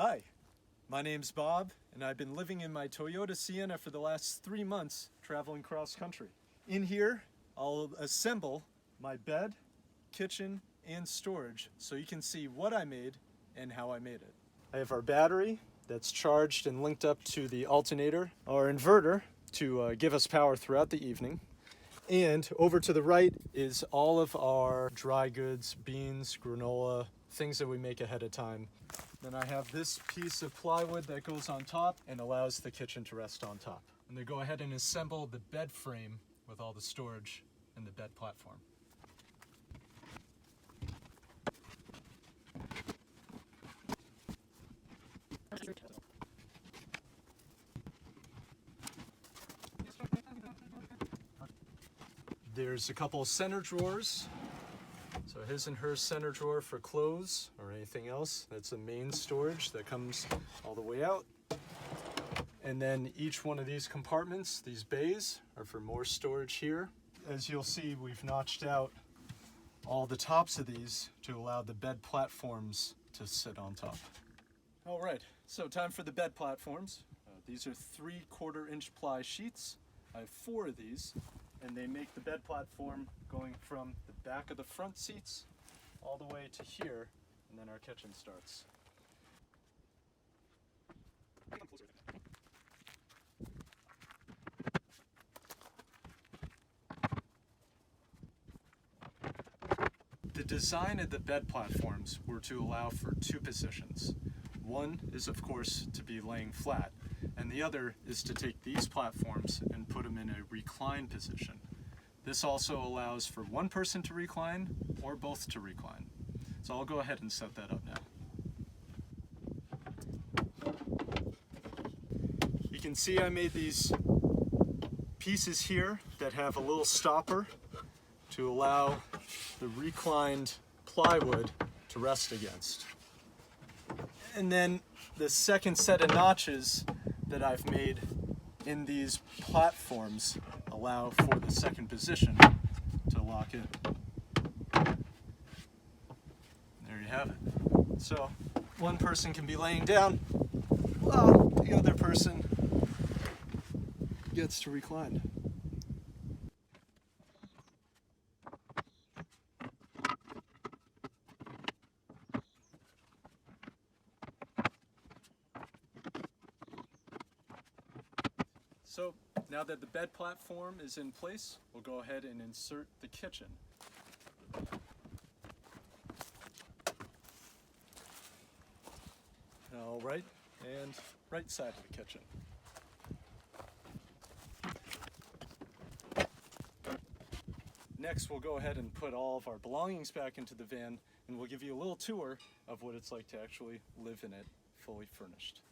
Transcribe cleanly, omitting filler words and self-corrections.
Hi, my name's Bob, and I've been living in my Toyota Sienna for the last 3 months, traveling cross country. In here, I'll assemble my bed, kitchen, and storage so you can see what I made and how I made it. I have our battery that's charged and linked up to the alternator, our inverter, to give us power throughout the evening. And over to the right is all of our dry goods, beans, granola, things that we make ahead of time. Then I have this piece of plywood that goes on top and allows the kitchen to rest on top. And then go ahead and assemble the bed frame with all the storage and the bed platform. There's a couple of center drawers. So his and her center drawer for clothes or anything else. That's the main storage that comes all the way out. And then each one of these compartments, these bays, are for more storage here. As you'll see, we've notched out all the tops of these to allow the bed platforms to sit on top. All right, so time for the bed platforms. These are 3/4 inch ply sheets. I have 4 of these, and they make the bed platform going from the back of the front seats all the way to here, and then our kitchen starts. The design of the bed platforms were to allow for 2 positions. One is, of course, to be laying flat, and the other is to take these platforms and put them in a recline position. This also allows for one person to recline or both to recline. So I'll go ahead and set that up now. You can see I made these pieces here that have a little stopper to allow the reclined plywood to rest against. And then the second set of notches that I've made in these platforms allow for the second position to lock in. There you have it. So one person can be laying down while the other person gets to recline. So now that the bed platform is in place, we'll go ahead and insert the kitchen. All right, and right side of the kitchen. Next, we'll go ahead and put all of our belongings back into the van, and we'll give you a little tour of what it's like to actually live in it fully furnished.